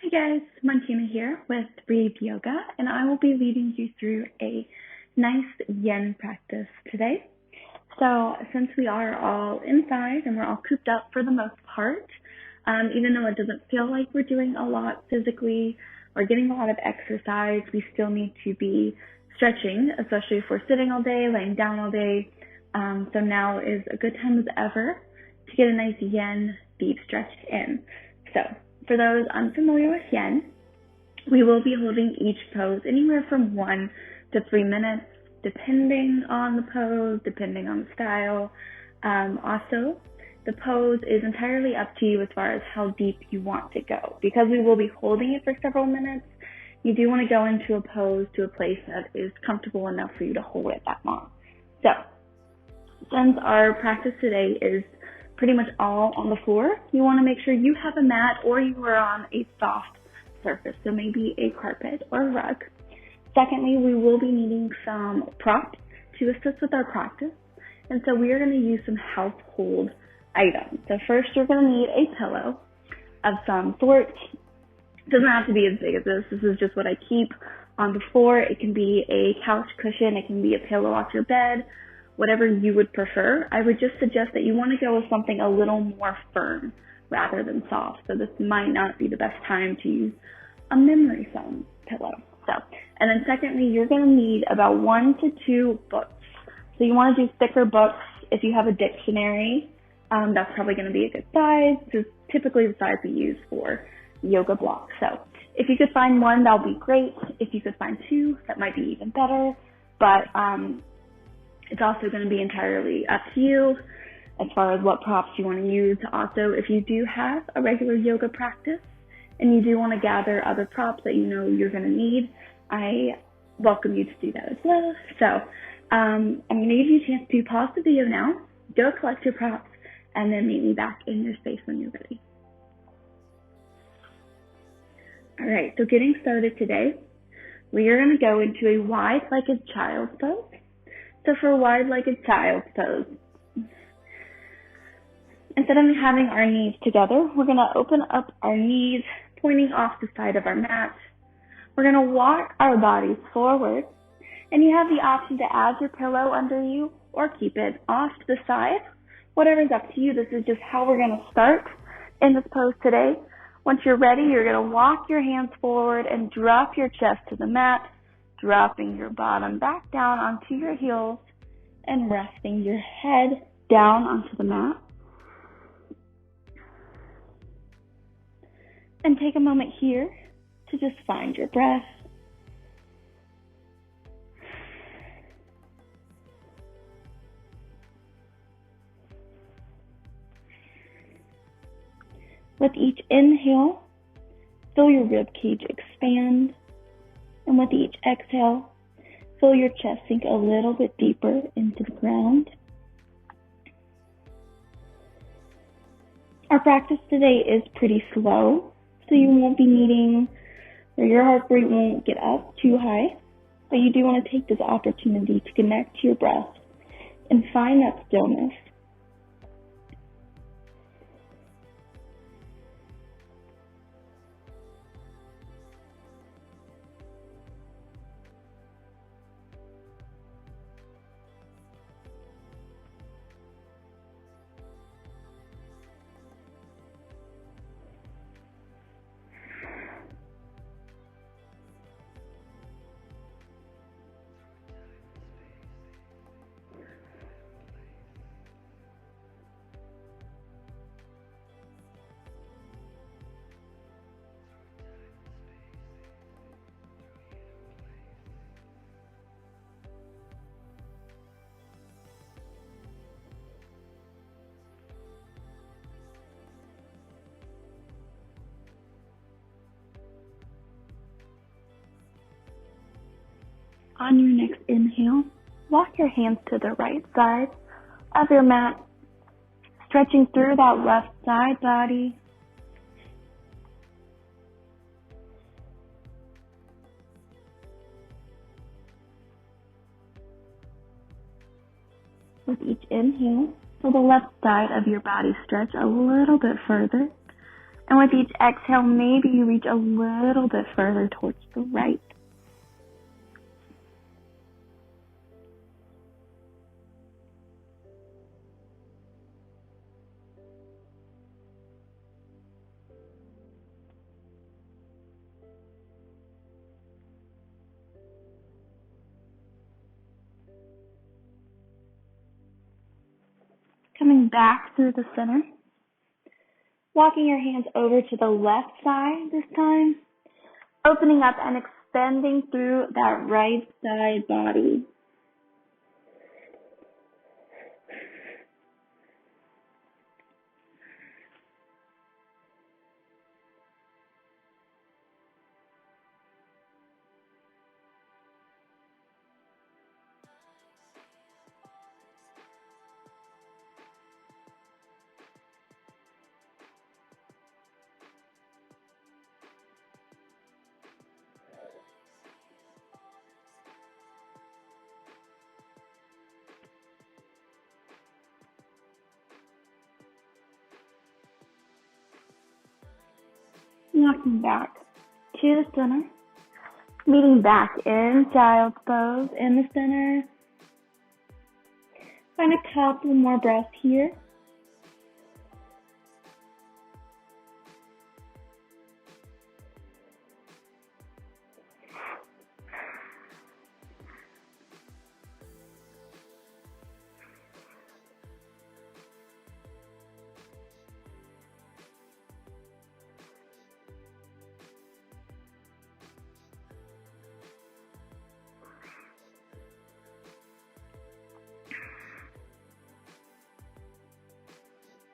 Hi guys, Montina here with Breathe Yoga, and I will be leading you through a nice yen practice today. So since we are all inside and we're all cooped up for the most part, even though it doesn't feel like we're doing a lot physically or getting a lot of exercise, we still need to be stretching, especially if we're sitting all day, laying down all day. So now is a good time as ever to get a nice yen deep stretch in. So for those unfamiliar with yen, we will be holding each pose anywhere from 1 to 3 minutes, depending on the pose, depending on the style. Also, the pose is entirely up to you as far as how deep you want to go. Because we will be holding it for several minutes, you do want to go into a pose to a place that is comfortable enough for you to hold it that long. So, since our practice today is pretty much all on the floor, you want to make sure you have a mat or you are on a soft surface, so maybe a carpet or a rug. Secondly, we will be needing some props to assist with our practice, and so we are going to use some household items. So first, you're going to need a pillow of some sort. It doesn't have to be as big as this. This is just what I keep on the floor. It can be a couch cushion. It can be a pillow off your bed, whatever you would prefer. I would just suggest that you want to go with something a little more firm rather than soft. So this might not be the best time to use a memory foam pillow. And then secondly, you're going to need about 1 to 2 books. So you want to do thicker books. If you have a dictionary, that's probably going to be a good size. This is typically the size we use for yoga blocks. So if you could find one, that would be great. If you could find 2, that might be even better. But it's also going to be entirely up to you as far as what props you want to use. Also, if you do have a regular yoga practice and you do want to gather other props that you know you're going to need, I welcome you to do that as well. So I'm going to give you a chance to pause the video now, go collect your props, and then meet me back in your space when you're ready. All right, so getting started today, we are going to go into a wide-legged child's pose. So for a wide-legged child's pose, instead of having our knees together, we're going to open up our knees, pointing off the side of our mat. We're going to walk our bodies forward, and you have the option to add your pillow under you or keep it off to the side. Whatever's up to you. This is just how we're going to start in this pose today. Once you're ready, you're going to walk your hands forward and drop your chest to the mat, dropping your bottom back down onto your heels and resting your head down onto the mat. And take a moment here to just find your breath. With each inhale, feel your rib cage expand. And with each exhale, feel your chest sink a little bit deeper into the ground. Our practice today is pretty slow, so you won't be needing, or your heart rate won't get up too high, but you do want to take this opportunity to connect to your breath and find that stillness. On your next inhale, walk your hands to the right side of your mat, stretching through that left side body. With each inhale, feel the left side of your body stretch a little bit further. And with each exhale, maybe you reach a little bit further towards the right. Coming back through the center. Walking your hands over to the left side this time. Opening up and extending through that right side body. Walking back to the center, meeting back in child's pose in the center. Find a couple more breaths here.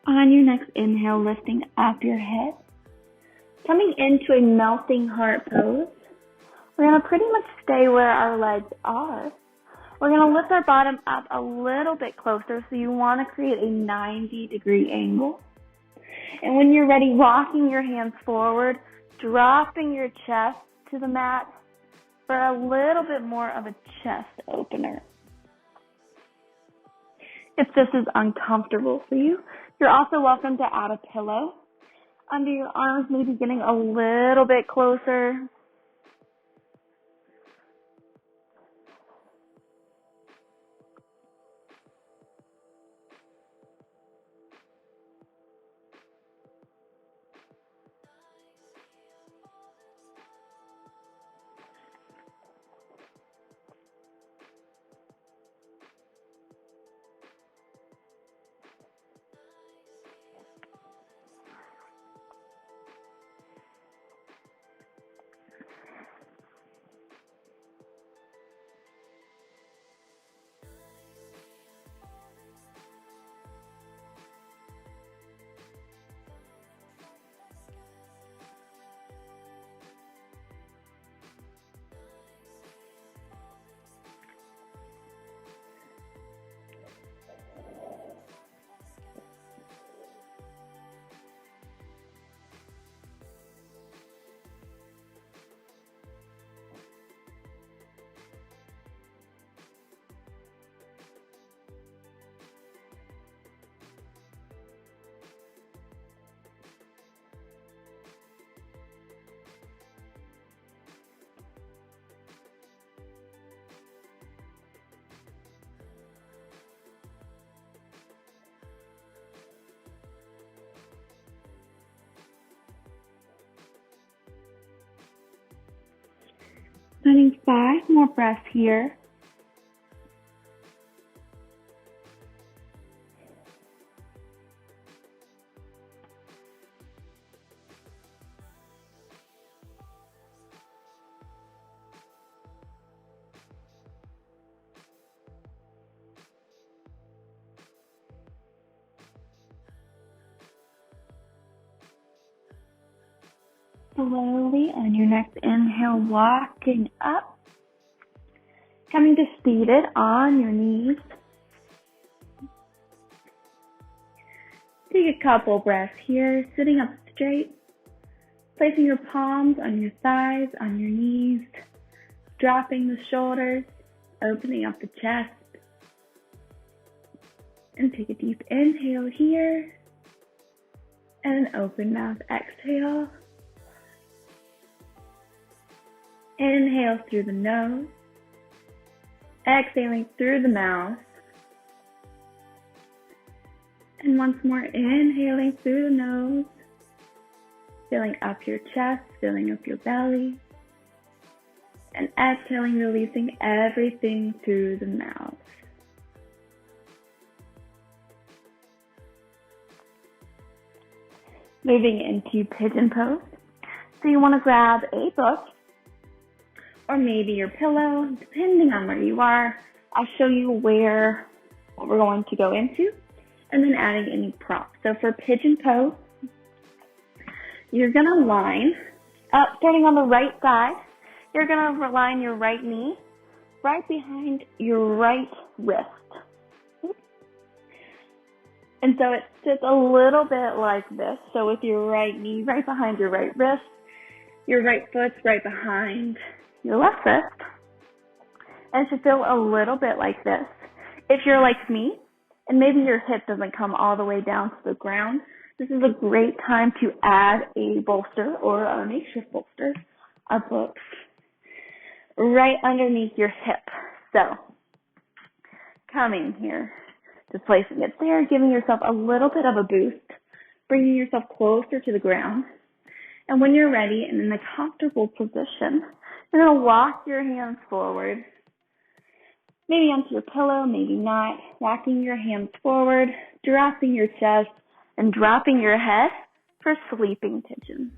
On your next inhale, lifting up your head, coming into a melting heart pose. We're going to pretty much stay where our legs are. We're going to lift our bottom up a little bit closer, so you want to create a 90-degree angle. And when you're ready, walking your hands forward, dropping your chest to the mat for a little bit more of a chest opener. If this is uncomfortable for you, you're also welcome to add a pillow under your arms, maybe getting a little bit closer. Finding 5 more breaths here. Slowly on your next inhale, walking up, coming to seated on your knees. Take a couple breaths here, sitting up straight, placing your palms on your thighs, on your knees, dropping the shoulders, opening up the chest. And take a deep inhale here. And an open mouth exhale. Inhale through the nose. Exhaling through the mouth. And once more, inhaling through the nose. Filling up your chest, filling up your belly. And exhaling, releasing everything through the mouth. Moving into pigeon pose. So you want to grab a book or maybe your pillow, depending on where you are. I'll show you what we're going to go into, and then adding any props. So for pigeon pose, you're going to line up, starting on the right side. You're going to line your right knee right behind your right wrist. And so it sits a little bit like this. So with your right knee right behind your right wrist, your right foot's right behind your left wrist. And it should feel a little bit like this. If you're like me, and maybe your hip doesn't come all the way down to the ground, this is a great time to add a bolster or a makeshift bolster, a book, right underneath your hip. So, coming here, just placing it there, giving yourself a little bit of a boost, bringing yourself closer to the ground. And when you're ready and in a comfortable position, you're going to walk your hands forward, maybe onto your pillow, maybe not, walking your hands forward, dropping your chest, and dropping your head for sleeping pigeon.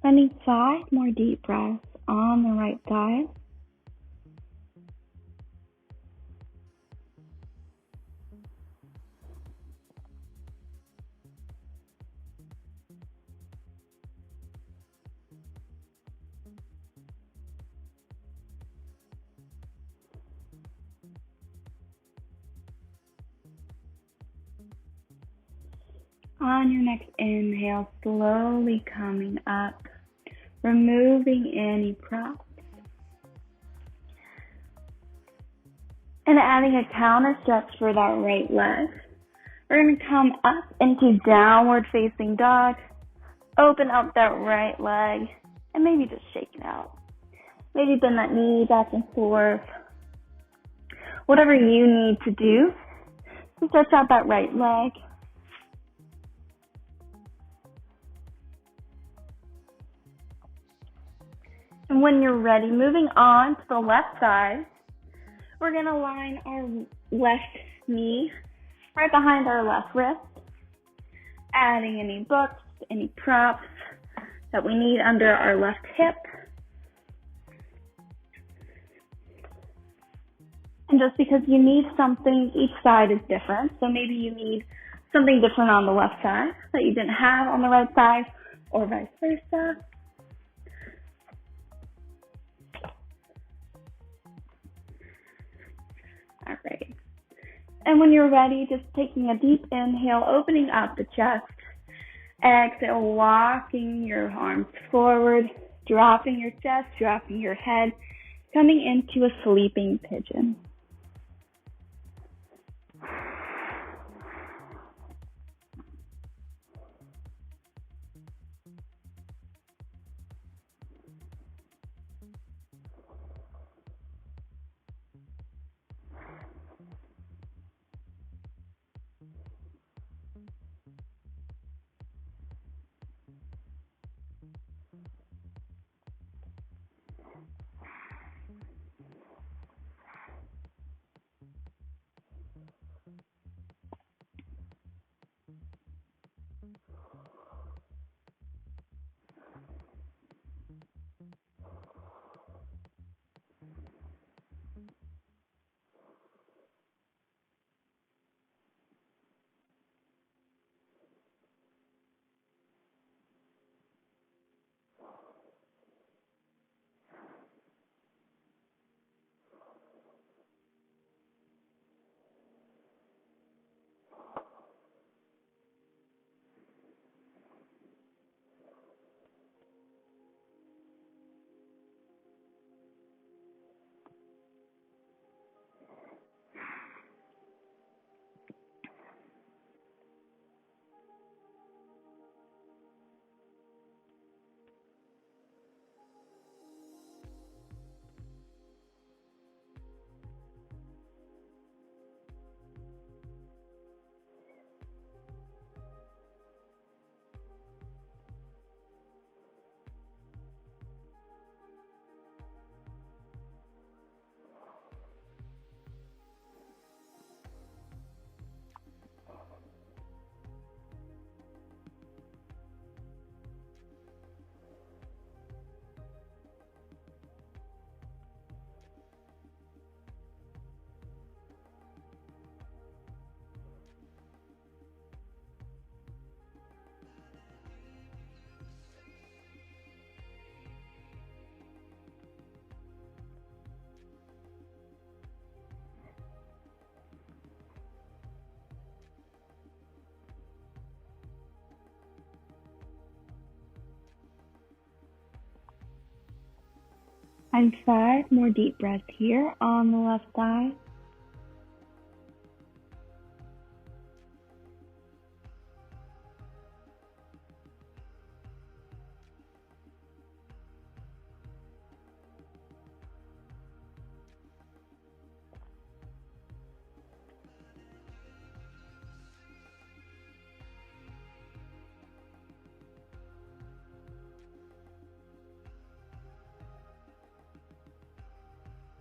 I need 5 more deep breaths on the right side. On your next inhale, slowly coming up, removing any props, and adding a counter stretch for that right leg. We're going to come up into downward facing dog. Open up that right leg and maybe just shake it out. Maybe bend that knee back and forth. Whatever you need to do to stretch out that right leg. And when you're ready, moving on to the left side, we're going to line our left knee right behind our left wrist, adding any books, any props that we need under our left hip. And just because you need something, each side is different. So maybe you need something different on the left side that you didn't have on the right side, or vice versa. All right. And when you're ready, just taking a deep inhale, opening up the chest. Exhale, walking your arms forward, dropping your chest, dropping your head, coming into a sleeping pigeon. And 5 more deep breaths here on the left side.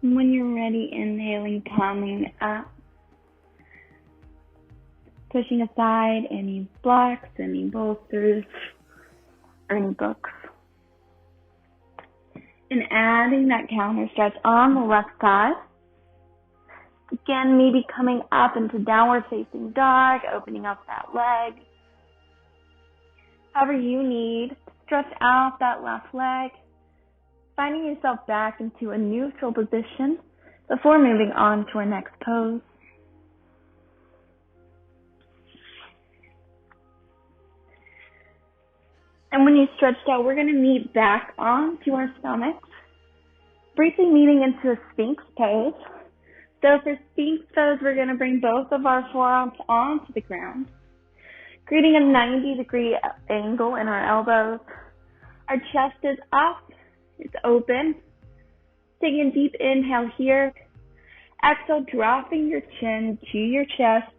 And when you're ready, inhaling, coming up, pushing aside any blocks, any bolsters, or any books. And adding that counter stretch on the left side. Again, maybe coming up into downward facing dog, opening up that leg. However you need, stretch out that left leg, finding yourself back into a neutral position before moving on to our next pose. And when you stretched out, we're going to meet back onto our stomachs, briefly meeting into a Sphinx pose. So for Sphinx pose, we're going to bring both of our forearms onto the ground, creating a 90-degree angle in our elbows. Our chest is up, it's open. Taking a deep inhale here. Exhale, dropping your chin to your chest,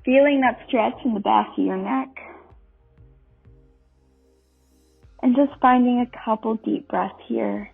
feeling that stretch in the back of your neck. And just finding a couple deep breaths here.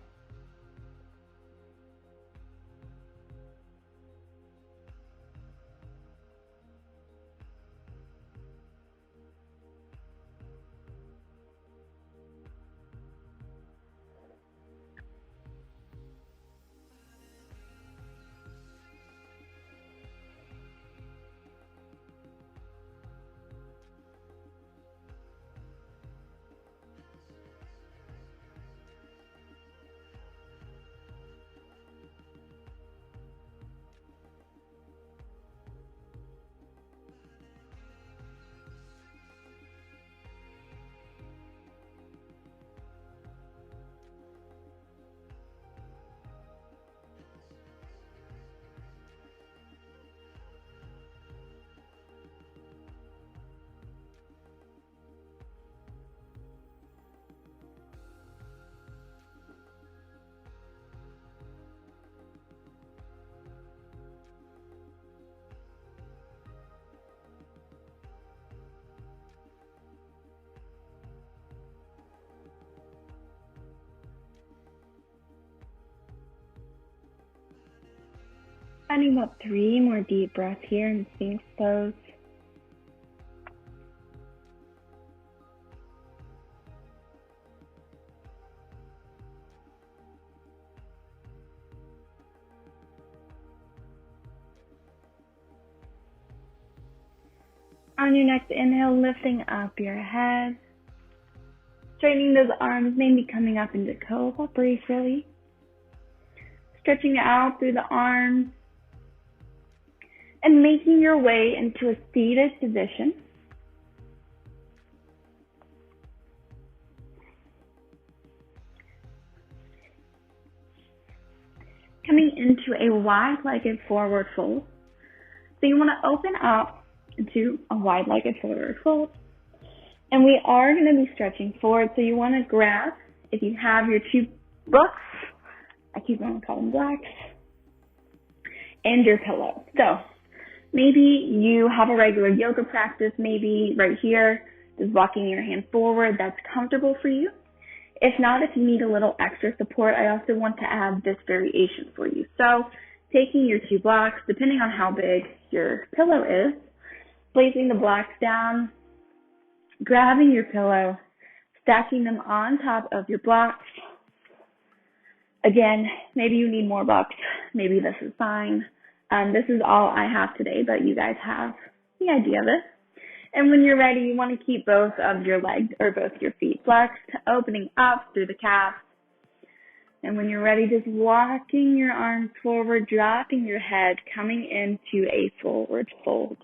Finding about 3 more deep breaths here in Sphinx pose. On your next inhale, lifting up your head, straightening those arms, maybe coming up into cobra briefly, stretching out through the arms, and making your way into a seated position. Coming into a wide-legged forward fold. So you want to open up into a wide-legged forward fold. And we are going to be stretching forward. So you want to grab, if you have your 2 books, I keep on calling them blocks, and your pillow. So maybe you have a regular yoga practice, maybe right here, just walking your hand forward, that's comfortable for you. If not, if you need a little extra support, I also want to add this variation for you. So taking your 2 blocks, depending on how big your pillow is, placing the blocks down, grabbing your pillow, stacking them on top of your blocks. Again, maybe you need more blocks, maybe this is fine. This is all I have today, but you guys have the idea of it. And when you're ready, you want to keep both of your legs or both your feet flexed, opening up through the calf. And when you're ready, just walking your arms forward, dropping your head, coming into a forward fold.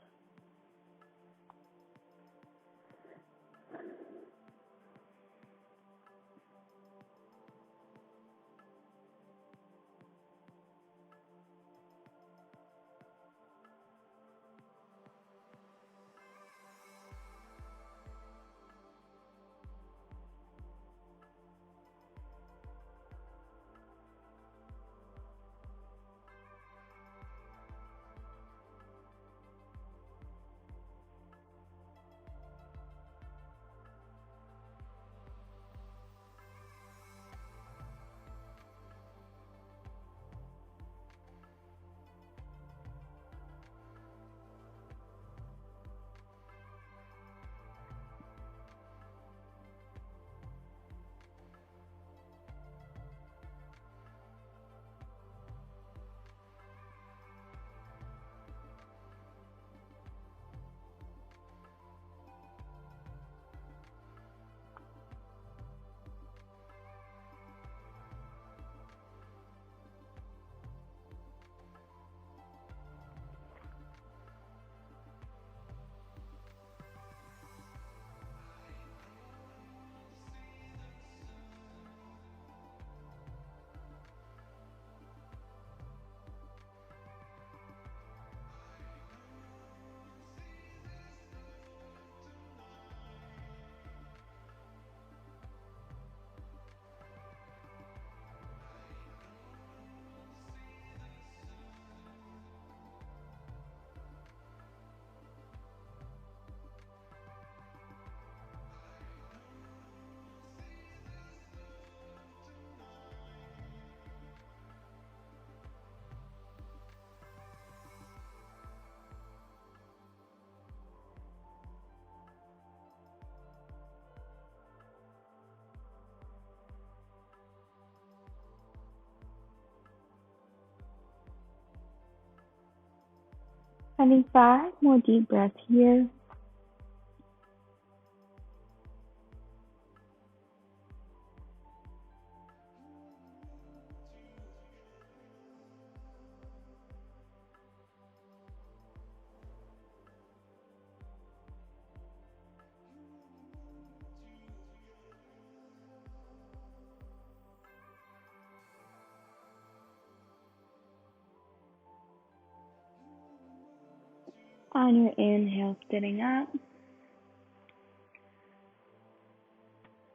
Having 5 more deep breaths here. On your inhale, sitting up.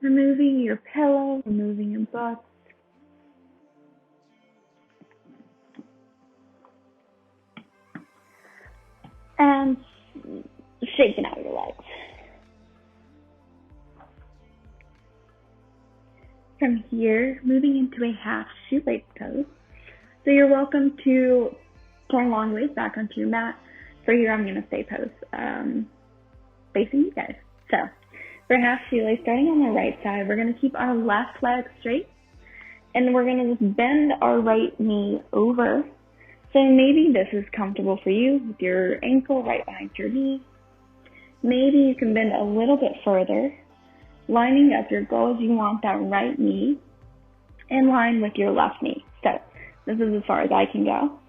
Removing your pillow, removing your books. And shaking out your legs. From here, moving into a half shoelace pose. So you're welcome to turn long ways back onto your mat. For here, I'm going to stay pose facing you guys. So for half shoelace, starting on the right side, we're going to keep our left leg straight. And we're going to just bend our right knee over. So maybe this is comfortable for you with your ankle right behind your knee. Maybe you can bend a little bit further, lining up your goals. You want that right knee in line with your left knee. So this is as far as I can go.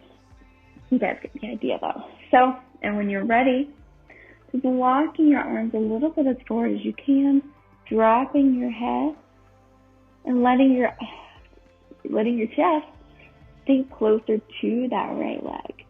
You guys get the idea though. So, and when you're ready, just walking your arms a little bit as forward as you can, dropping your head, and letting your chest sink closer to that right leg.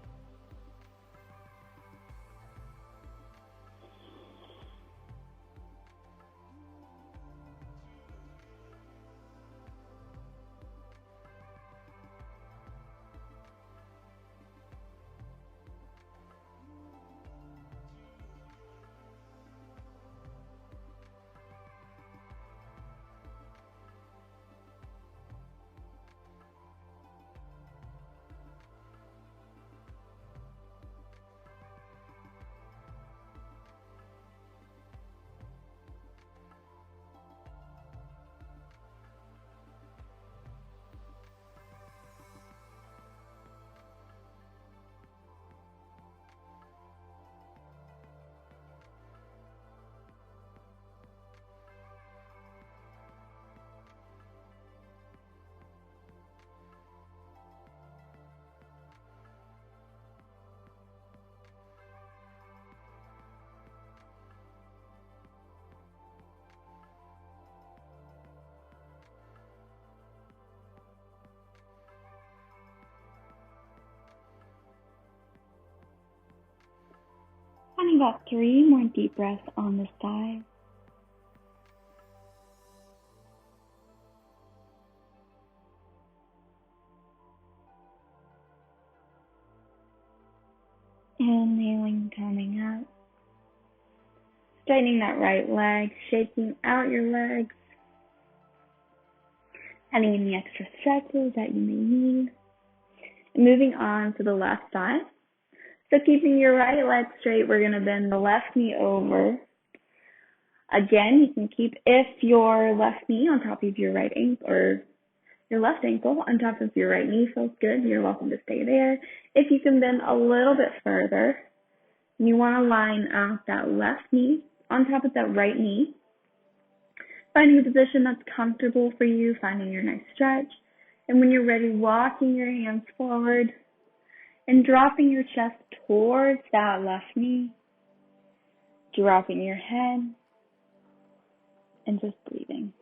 Finding about 3 more deep breaths on this side. Inhaling, coming up. Straightening that right leg, shaking out your legs. Adding any extra stretches that you may need. And moving on to the left side. So keeping your right leg straight, we're going to bend the left knee over. Again, you can keep, if your left knee on top of your right ankle, or your left ankle on top of your right knee feels good, you're welcome to stay there. If you can bend a little bit further, you want to line up that left knee on top of that right knee. Finding a position that's comfortable for you, finding your nice stretch. And when you're ready, walking your hands forward and dropping your chest towards that left knee, dropping your head, and just breathing.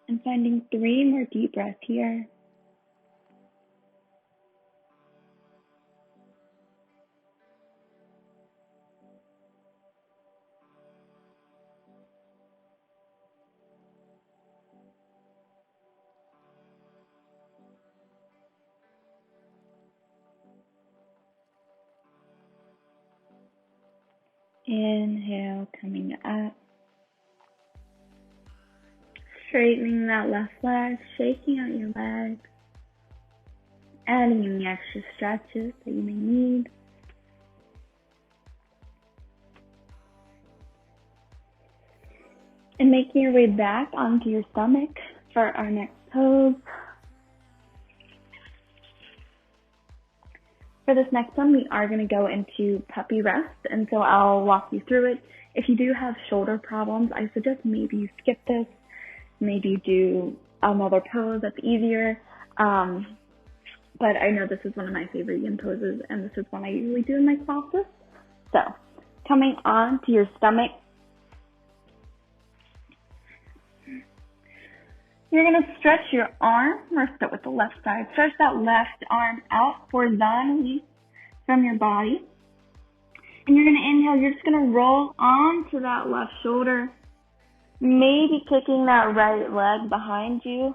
and finding 3 more deep breaths here. Inhale, coming up. Straightening that left leg, shaking out your legs. Adding any extra stretches that you may need. And making your way back onto your stomach for our next pose. For this next one, we are going to go into puppy rest, and so I'll walk you through it. If you do have shoulder problems, I suggest maybe you skip this, maybe do another pose that's easier. But I know this is one of my favorite yin poses, and this is one I usually do in my classes. So, coming on to your stomach, you're going to stretch your arm. We're going to start with the left side. Stretch that left arm out horizontally from your body. And you're going to inhale. You're just going to roll onto that left shoulder. Maybe kicking that right leg behind you.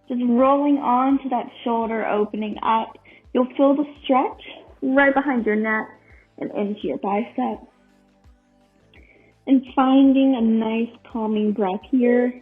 Just rolling onto that shoulder, opening up. You'll feel the stretch right behind your neck and into your bicep. And finding a nice calming breath here.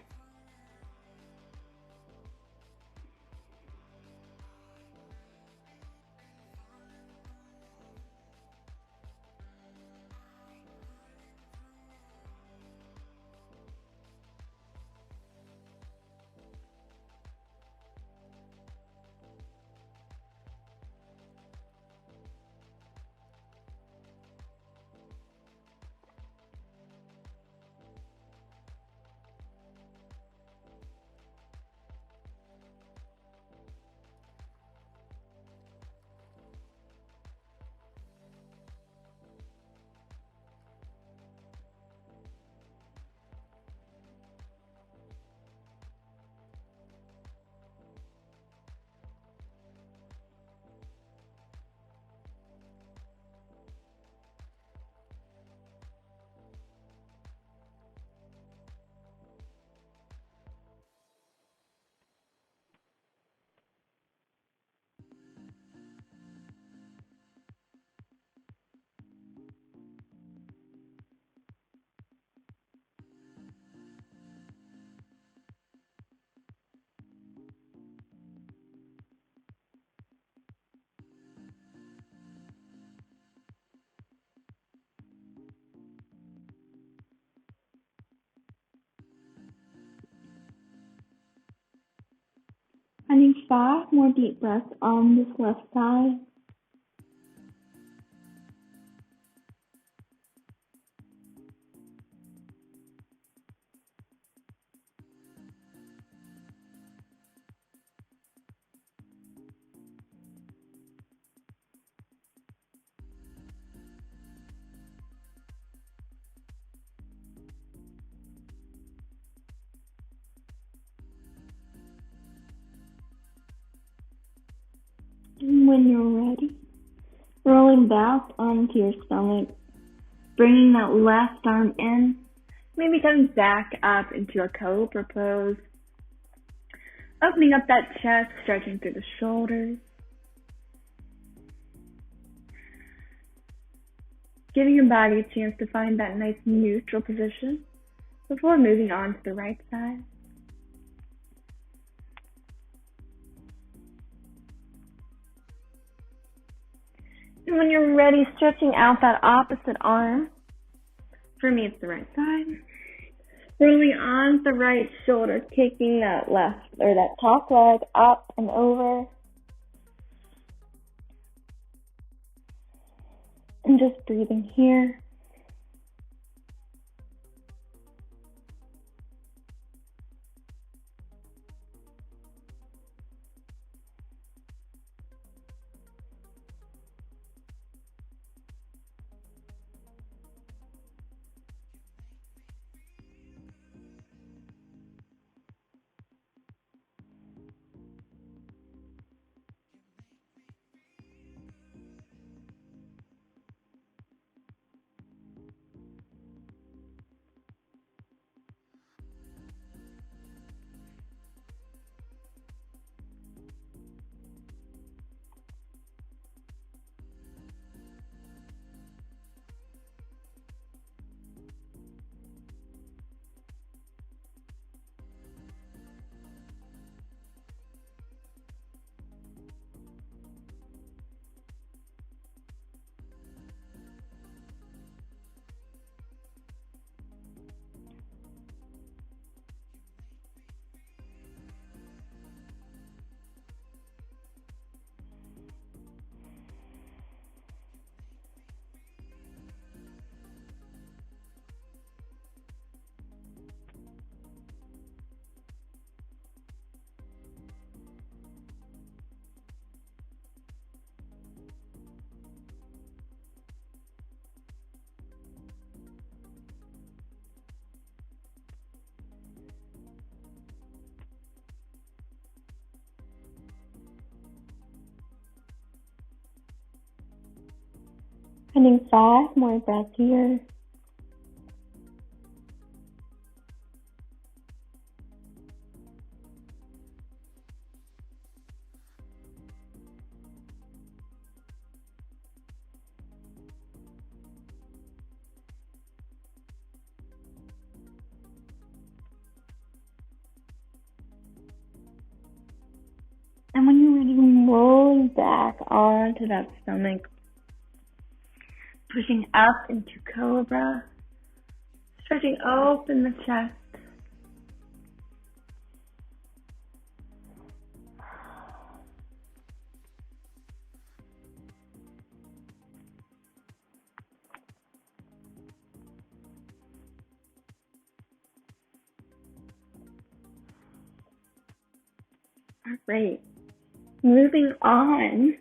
Finding 5 more deep breaths on this left side. And when you're ready, rolling back onto your stomach, bringing that left arm in, maybe coming back up into a cobra pose, opening up that chest, stretching through the shoulders, giving your body a chance to find that nice neutral position before moving on to the right side. And when you're ready, stretching out that opposite arm. For me, it's the right side. Rolling on the right shoulder, kicking that left or that top leg up and over. And just breathing here. Spending 5 more breaths here. And when you're ready, rolling back onto that stomach, pushing up into cobra, stretching open the chest. All right. Moving on,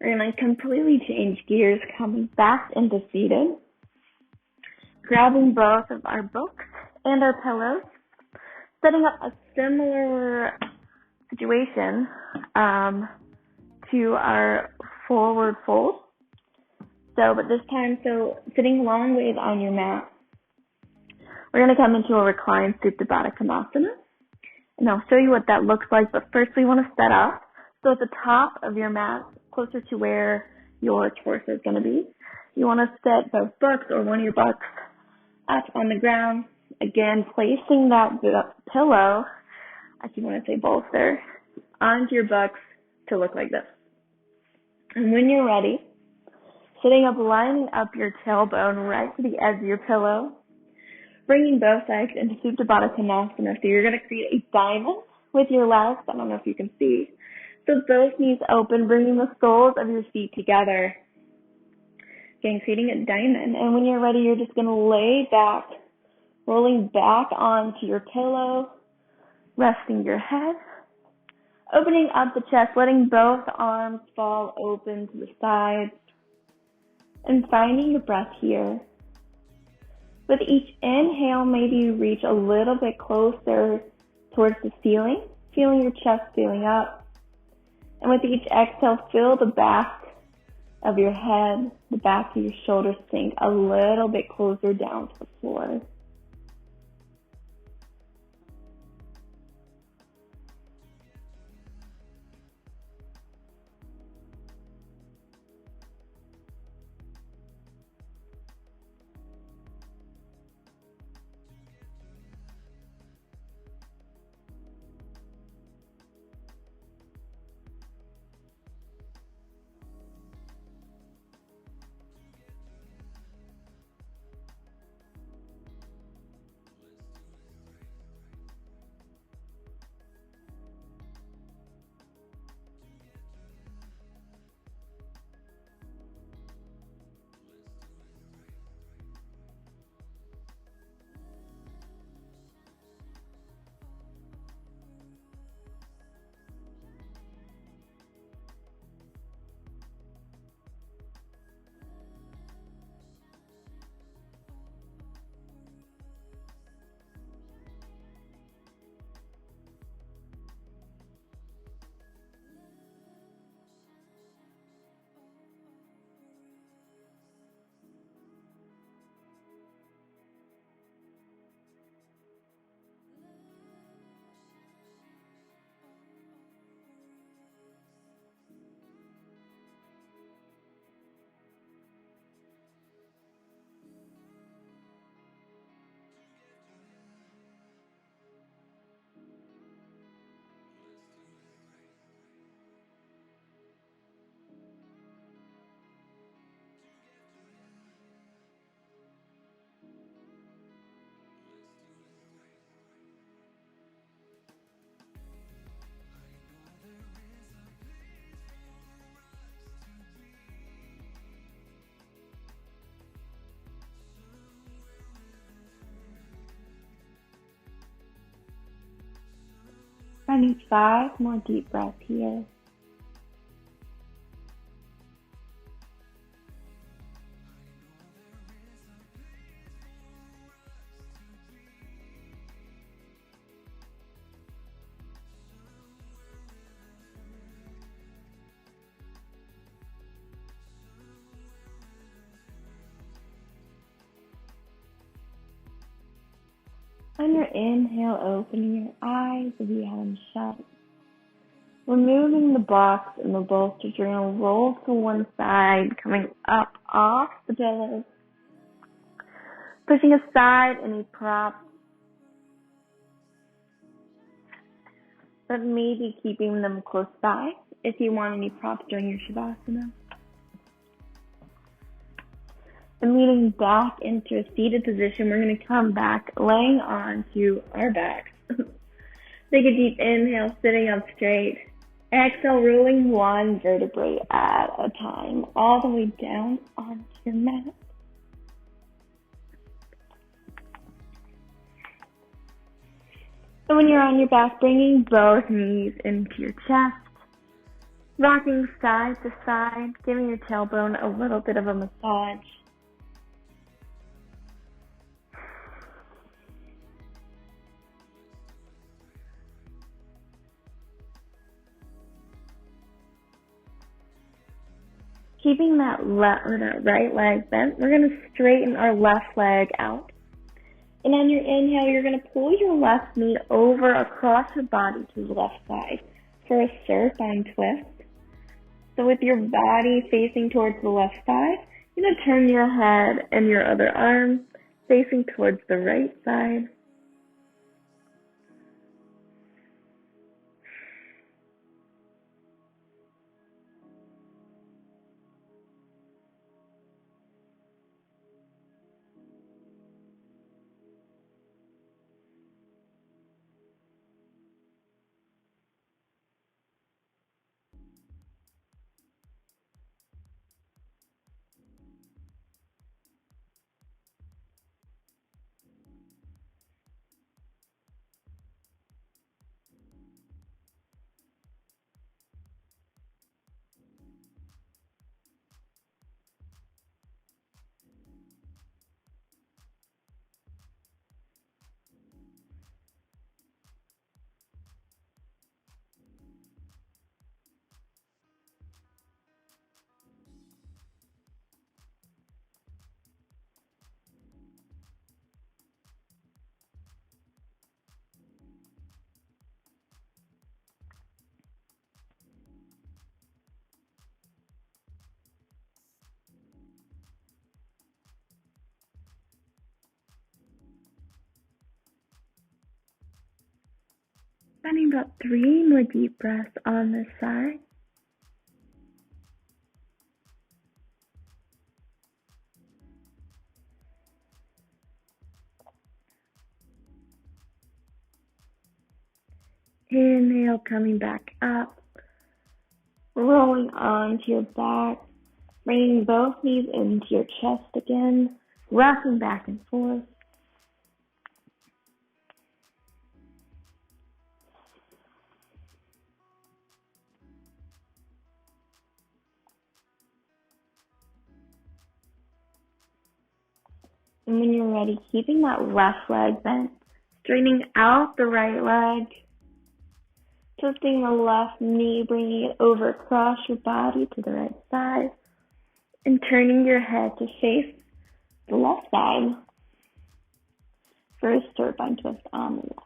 we're going to completely change gears, coming back into seated, grabbing both of our books and our pillows, setting up a similar situation to our forward fold. But this time, sitting long ways on your mat, we're going to come into a reclined Supta Baddha Konasana, and I'll show you what that looks like. But first, we want to set up so at the top of your mat, closer to where your torso is going to be. You want to set both books or one of your books up on the ground. Again, placing that pillow, if you want to say bolster, onto your books to look like this. And when you're ready, sitting up, lining up your tailbone right to the edge of your pillow, bringing both legs into Supta Baddha Konasana. So you're going to create a diamond with your legs. I don't know if you can see. So both knees open, bringing the soles of your feet together. Again, creating a diamond. And when you're ready, you're just going to lay back, rolling back onto your pillow, resting your head, opening up the chest, letting both arms fall open to the sides, and finding your breath here. With each inhale, maybe you reach a little bit closer towards the ceiling, feeling your chest filling up. And with each exhale, feel the back of your head, the back of your shoulders sink a little bit closer down to the floor. Finding 5 more deep breaths here. On your inhale, opening your eyes if you have them shut. Removing the box and the bolsters, you're going to roll to one side, coming up off the pillows. Pushing aside any props, but maybe keeping them close by if you want any props during your Shavasana. And leaning back into a seated position, we're going to come back laying onto our backs. Take a deep inhale, sitting up straight. Exhale, rolling one vertebrae at a time, all the way down onto your mat. And when you're on your back, bringing both knees into your chest, rocking side to side, giving your tailbone a little bit of a massage. Keeping that right leg bent, we're going to straighten our left leg out. And on your inhale, you're going to pull your left knee over across your body to the left side for a supine twist. So with your body facing towards the left side, you're going to turn your head and your other arm facing towards the right side. Spending about 3 more deep breaths on this side. Inhale, coming back up, rolling onto your back, bringing both knees into your chest again, rocking back and forth. And when you're ready, keeping that left leg bent, straightening out the right leg, twisting the left knee, bringing it over across your body to the right side, and turning your head to face the left side for a supine twist on the left.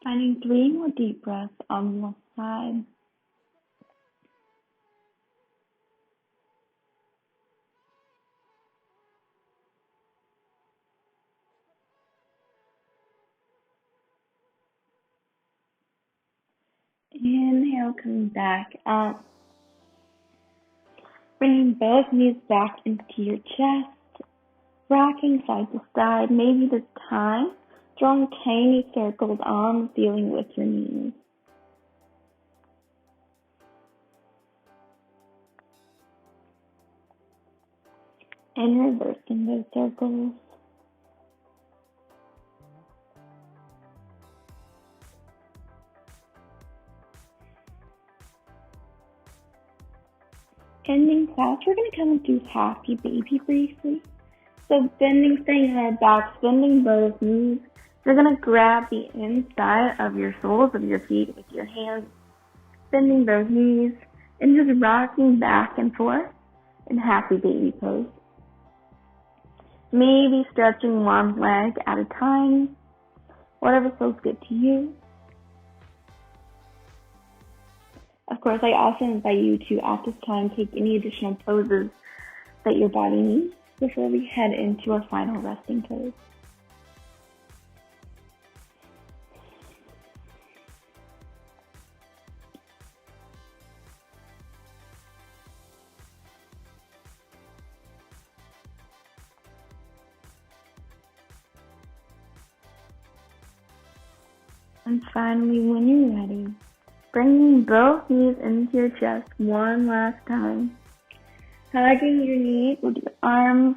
Finding 3 more deep breaths on one side. Inhale, coming back up. Bringing both knees back into your chest. Rocking side to side, maybe this time drawing tiny circles on the ceiling with your knees. And reversing those circles. Ending class, we're going to come and do happy baby briefly. So bending, staying on our backs, bending both knees. We're going to grab the inside of your soles of your feet with your hands, bending both knees, and just rocking back and forth in happy baby pose. Maybe stretching one leg at a time, whatever feels good to you. Of course, I also invite you to, at this time, take any additional poses that your body needs before we head into our final resting pose. And finally, when you're ready, bringing both knees into your chest one last time. Hugging your knees with your arms.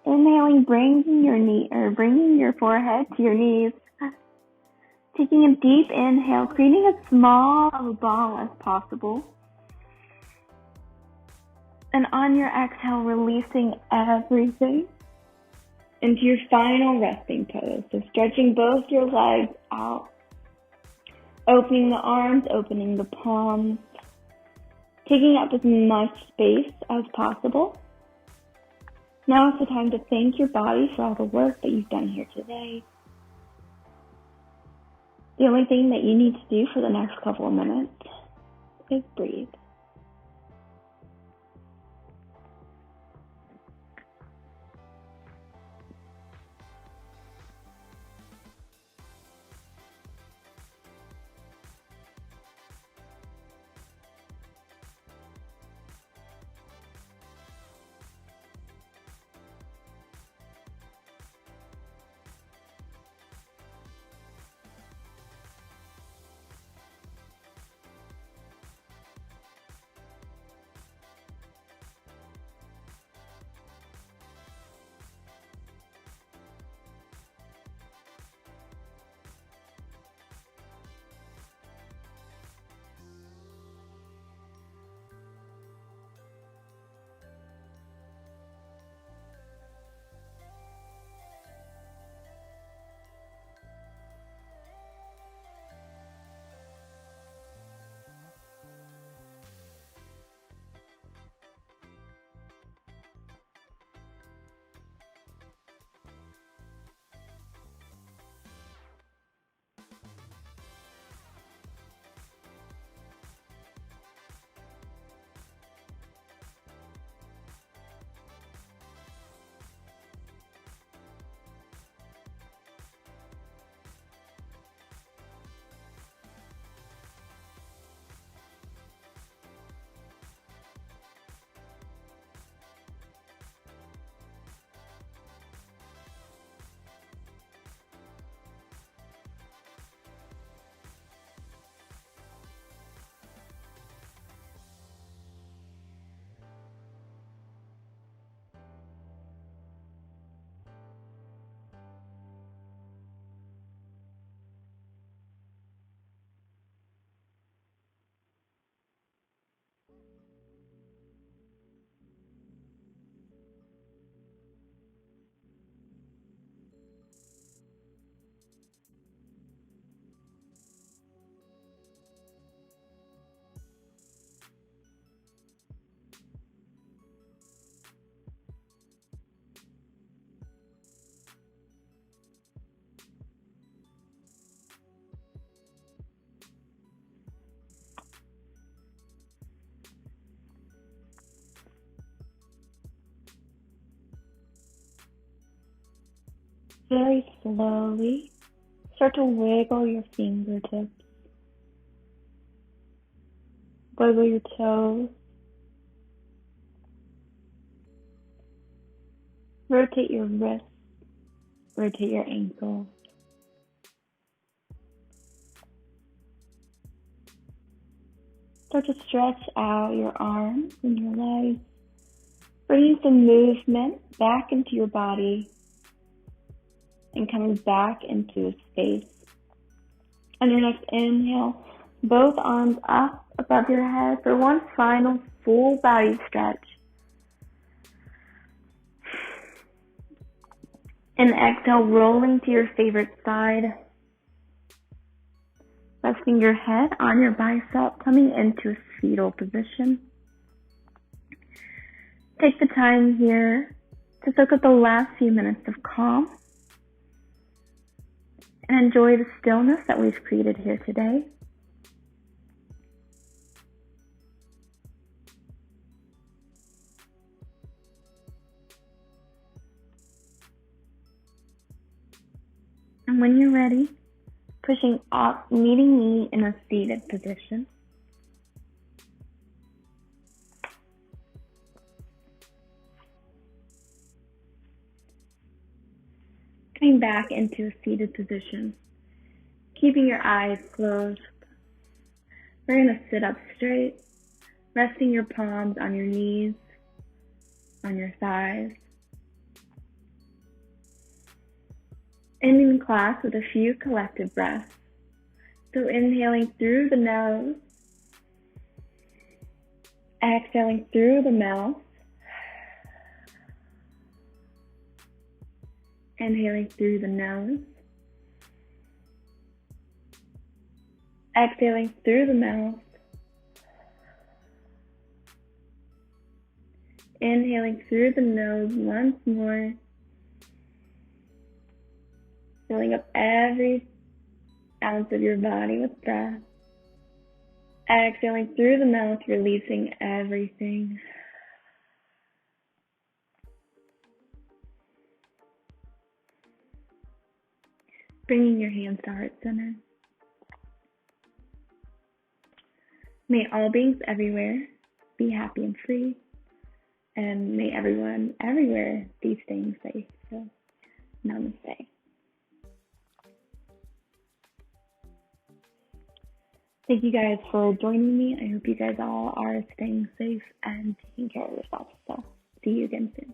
Inhaling, bringing your forehead to your knees. Taking a deep inhale, creating as small of a ball as possible. And on your exhale, releasing everything into your final resting pose. So stretching both your legs out. Opening the arms, opening the palms, taking up as much space as possible. Now is the time to thank your body for all the work that you've done here today. The only thing that you need to do for the next couple of minutes is breathe. very slowly start to wiggle your fingertips, wiggle your toes, rotate your wrists, rotate your ankles. Start to stretch out your arms and your legs, bringing some movement back into your body and coming back into space. On your next inhale, both arms up above your head for one final full body stretch. And exhale, rolling to your favorite side. Resting your head on your bicep, coming into a fetal position. Take the time here to soak up the last few minutes of calm and enjoy the stillness that we've created here today. And when you're ready, pushing up, meeting me in a seated position. Coming back into a seated position, keeping your eyes closed. We're going to sit up straight, resting your palms on your knees, on your thighs. Ending the class with a few collective breaths. So inhaling through the nose, exhaling through the mouth, inhaling through the nose, exhaling through the mouth, inhaling through the nose once more, filling up every ounce of your body with breath. Exhaling through the mouth, releasing everything. Bringing your hands to heart center. May all beings everywhere be happy and free. And may everyone everywhere be staying safe. So, namaste. Thank you guys for joining me. I hope you guys all are staying safe and taking care of yourselves. So, see you again soon.